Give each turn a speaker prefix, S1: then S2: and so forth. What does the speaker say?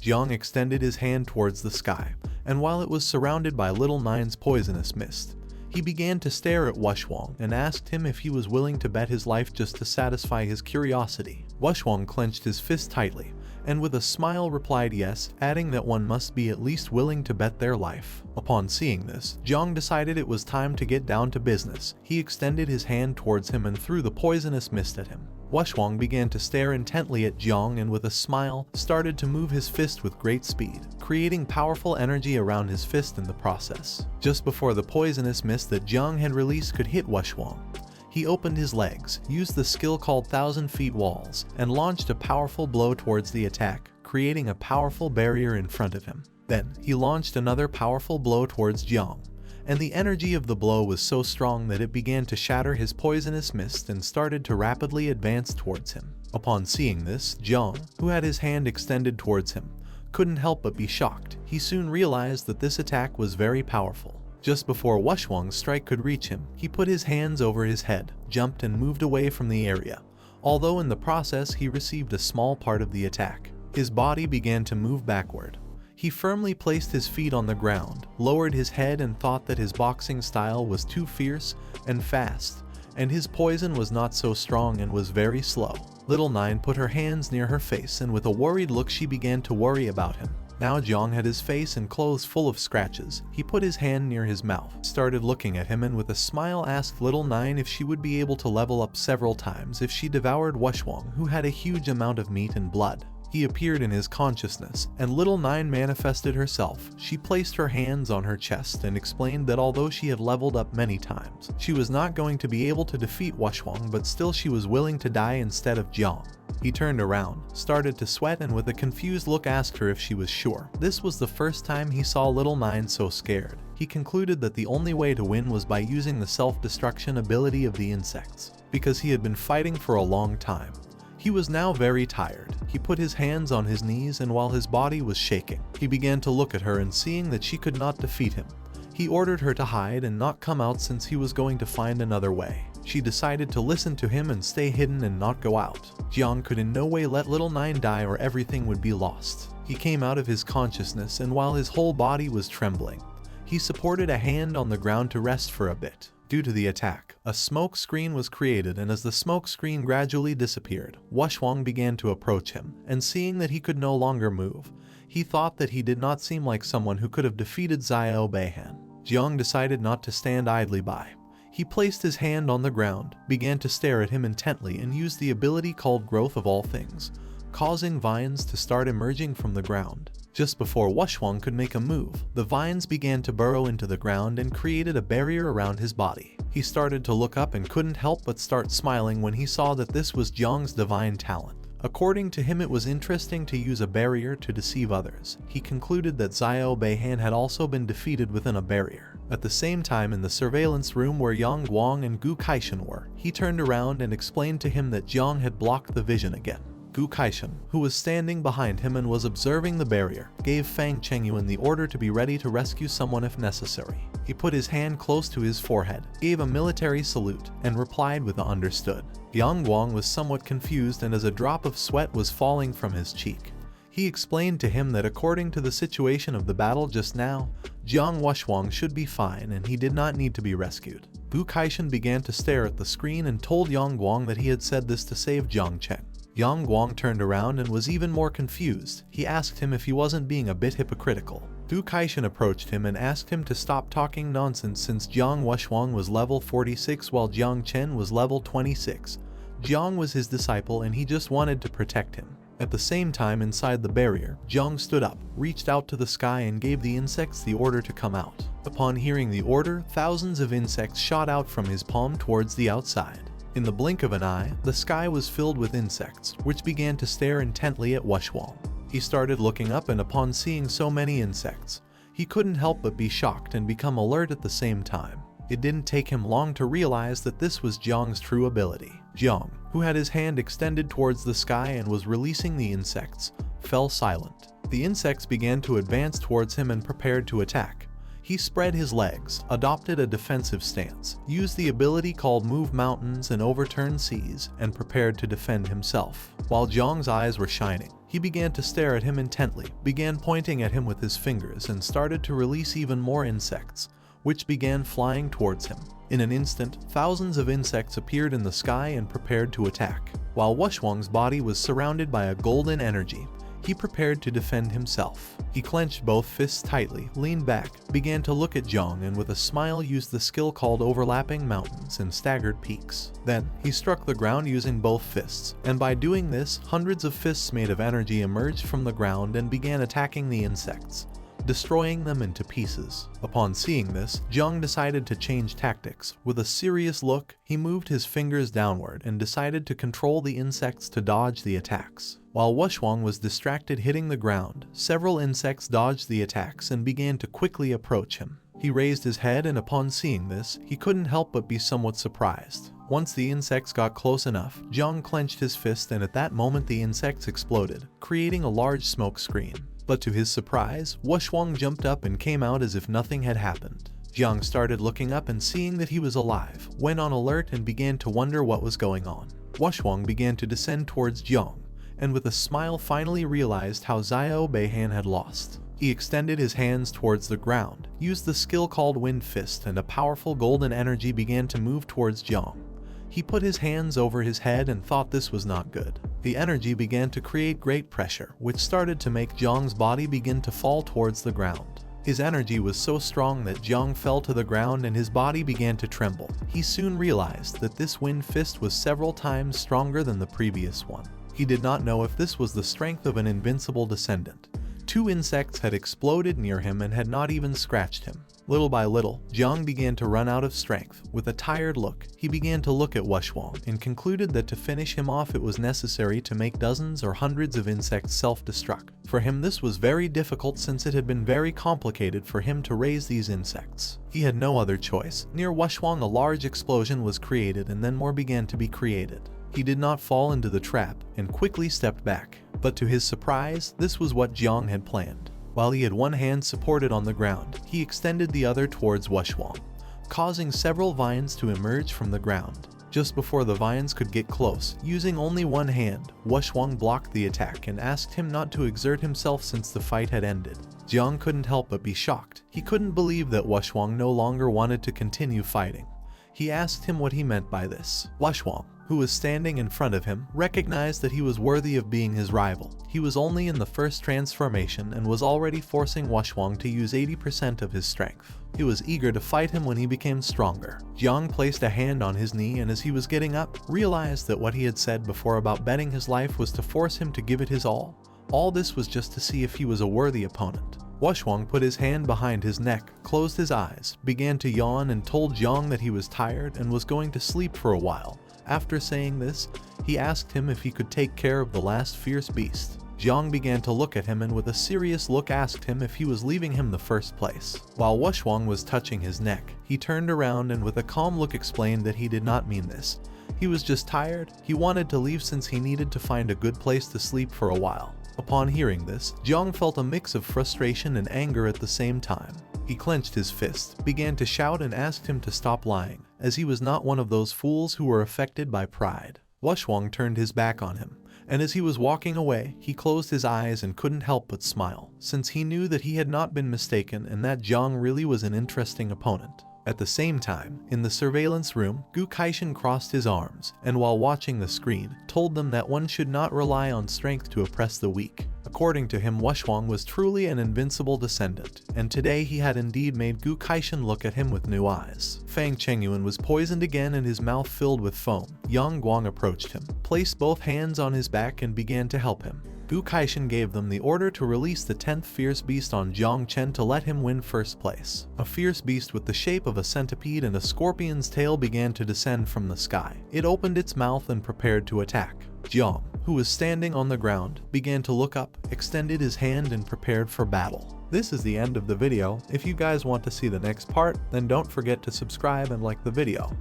S1: Jiang extended his hand towards the sky, and while it was surrounded by Little Nine's poisonous mist, he began to stare at Wushwang and asked him if he was willing to bet his life just to satisfy his curiosity. Wushwang clenched his fist tightly, and with a smile replied yes, adding that one must be at least willing to bet their life. Upon seeing this, Jiang decided it was time to get down to business. He extended his hand towards him and threw the poisonous mist at him. Wushwang began to stare intently at Jiang and with a smile, started to move his fist with great speed, creating powerful energy around his fist in the process. Just before the poisonous mist that Jiang had released could hit Wushwang, he opened his legs, used the skill called 1,000 Feet Walls, and launched a powerful blow towards the attack, creating a powerful barrier in front of him. Then, he launched another powerful blow towards Jiang, and the energy of the blow was so strong that it began to shatter his poisonous mist and started to rapidly advance towards him. Upon seeing this, Jiang, who had his hand extended towards him, couldn't help but be shocked. He soon realized that this attack was very powerful. Just before Wushwang's strike could reach him, he put his hands over his head, jumped and moved away from the area, although in the process he received a small part of the attack. His body began to move backward. He firmly placed his feet on the ground, lowered his head and thought that his boxing style was too fierce and fast, and his poison was not so strong and was very slow. Little Nine put her hands near her face and with a worried look she began to worry about him. Now Jiang had his face and clothes full of scratches. He put his hand near his mouth, started looking at him and with a smile asked Little Nine if she would be able to level up several times if she devoured Wushwang, who had a huge amount of meat and blood. He appeared in his consciousness, and Little Nine manifested herself. She placed her hands on her chest and explained that although she had leveled up many times, she was not going to be able to defeat Wushwang, but still she was willing to die instead of Jiang. He turned around, started to sweat and with a confused look asked her if she was sure. This was the first time he saw Little Nine so scared. He concluded that the only way to win was by using the self-destruction ability of the insects, because he had been fighting for a long time. He was now very tired. He put his hands on his knees and while his body was shaking, he began to look at her and seeing that she could not defeat him, he ordered her to hide and not come out since he was going to find another way. She decided to listen to him and stay hidden and not go out. Jiang could in no way let Little Nine die or everything would be lost. He came out of his consciousness and while his whole body was trembling, he supported a hand on the ground to rest for a bit. Due to the attack, a smoke screen was created and as the smoke screen gradually disappeared, Wushwang began to approach him, and seeing that he could no longer move, he thought that he did not seem like someone who could have defeated Xiao Beihan. Jiang decided not to stand idly by. He placed his hand on the ground, began to stare at him intently and used the ability called Growth of All Things, causing vines to start emerging from the ground. Just before Wushwang could make a move, the vines began to burrow into the ground and created a barrier around his body. He started to look up and couldn't help but start smiling when he saw that this was Jiang's divine talent. According to him, it was interesting to use a barrier to deceive others. He concluded that Xiao Beihan had also been defeated within a barrier. At the same time, in the surveillance room where Yang Guang and Gu Kaishan were, he turned around and explained to him that Jiang had blocked the vision again. Gu Kaishan, who was standing behind him and was observing the barrier, gave Fang Chengyuan the order to be ready to rescue someone if necessary. He put his hand close to his forehead, gave a military salute, and replied with a understood. Yang Guang was somewhat confused and as a drop of sweat was falling from his cheek, he explained to him that according to the situation of the battle just now, Jiang Wushwang should be fine and he did not need to be rescued. Gu Kaishan began to stare at the screen and told Yang Guang that he had said this to save Jiang Cheng. Yang Guang turned around and was even more confused. He asked him if he wasn't being a bit hypocritical. Gu Kaishan approached him and asked him to stop talking nonsense since Jiang Wushwang was level 46 while Jiang Chen was level 26. Jiang was his disciple and he just wanted to protect him. At the same time, inside the barrier, Jiang stood up, reached out to the sky and gave the insects the order to come out. Upon hearing the order, thousands of insects shot out from his palm towards the outside. In the blink of an eye, the sky was filled with insects, which began to stare intently at Wushwang. He started looking up and upon seeing so many insects, he couldn't help but be shocked and become alert at the same time. It didn't take him long to realize that this was Jiang's true ability. Jiang, who had his hand extended towards the sky and was releasing the insects, fell silent. The insects began to advance towards him and prepared to attack. He spread his legs, adopted a defensive stance, used the ability called Move Mountains and Overturn Seas, and prepared to defend himself. While Jiang's eyes were shining, He began to stare at him intently, began pointing at him with his fingers, and started to release even more insects, which began flying towards him. In an instant, thousands of insects appeared in the sky and prepared to attack. While Washwang's body was surrounded by a golden energy, he prepared to defend himself. He clenched both fists tightly, leaned back, began to look at Jiang, and with a smile used the skill called overlapping mountains and staggered peaks. Then, he struck the ground using both fists, and by doing this, hundreds of fists made of energy emerged from the ground and began attacking the insects, destroying them into pieces. Upon seeing this, Jiang decided to change tactics. With a serious look, he moved his fingers downward and decided to control the insects to dodge the attacks. While Washwang was distracted hitting the ground, several insects dodged the attacks and began to quickly approach him. He raised his head, and upon seeing this, he couldn't help but be somewhat surprised. Once the insects got close enough, Jiang clenched his fist, and at that moment the insects exploded, creating a large smoke screen. But to his surprise, Washwang jumped up and came out as if nothing had happened. Jiang started looking up and seeing that he was alive, went on alert and began to wonder what was going on. Washwang began to descend towards Jiang, and with a smile finally realized how Xiao Beihan had lost. He extended his hands towards the ground, used the skill called Wind Fist, and a powerful golden energy began to move towards Jiang. He put his hands over his head and thought this was not good. The energy began to create great pressure, which started to make Jiang's body begin to fall towards the ground. His energy was so strong that Jiang fell to the ground and his body began to tremble. He soon realized that this Wind Fist was several times stronger than the previous one. He did not know if this was the strength of an invincible descendant. 2 insects had exploded near him and had not even scratched him. Little by little, Jiang began to run out of strength. With a tired look, he began to look at Washwang and concluded that to finish him off it was necessary to make dozens or hundreds of insects self-destruct. For him this was very difficult since it had been very complicated for him to raise these insects. He had no other choice. Near Washwang a large explosion was created and then more began to be created. He did not fall into the trap and quickly stepped back. But to his surprise, this was what Jiang had planned. While he had one hand supported on the ground, he extended the other towards Washwang, causing several vines to emerge from the ground. Just before the vines could get close, using only one hand, Washwang blocked the attack and asked him not to exert himself since the fight had ended. Jiang couldn't help but be shocked. He couldn't believe that Washwang no longer wanted to continue fighting. He asked him what he meant by this. Washwang, who was standing in front of him, recognized that he was worthy of being his rival. He was only in the first transformation and was already forcing Washwang to use 80% of his strength. He was eager to fight him when he became stronger. Jiang placed a hand on his knee and as he was getting up, realized that what he had said before about betting his life was to force him to give it his all. All this was just to see if he was a worthy opponent. Washwang put his hand behind his neck, closed his eyes, began to yawn and told Jiang that he was tired and was going to sleep for a while. After saying this, he asked him if he could take care of the last fierce beast. Jiang began to look at him and with a serious look asked him if he was leaving him the first place. While Washwang was touching his neck, he turned around and with a calm look explained that he did not mean this. He was just tired. He wanted to leave since he needed to find a good place to sleep for a while. Upon hearing this, Jiang felt a mix of frustration and anger at the same time. He clenched his fist, began to shout and asked him to stop lying, as he was not one of those fools who were affected by pride. Washwang turned his back on him, and as he was walking away, he closed his eyes and couldn't help but smile, since he knew that he had not been mistaken and that Jiang really was an interesting opponent. At the same time, in the surveillance room, Gu Kaishan crossed his arms, and while watching the screen, told them that one should not rely on strength to oppress the weak. According to him, Washwang was truly an invincible descendant, and today he had indeed made Gu Kaishan look at him with new eyes. Fang Chengyuan was poisoned again and his mouth filled with foam. Yang Guang approached him, placed both hands on his back and began to help him. Gu Kaishan gave them the order to release the 10th fierce beast on Jiang Chen to let him win first place. A fierce beast with the shape of a centipede and a scorpion's tail began to descend from the sky. It opened its mouth and prepared to attack. Jiang, who was standing on the ground, began to look up, extended his hand and prepared for battle. This is the end of the video. If you guys want to see the next part, then don't forget to subscribe and like the video.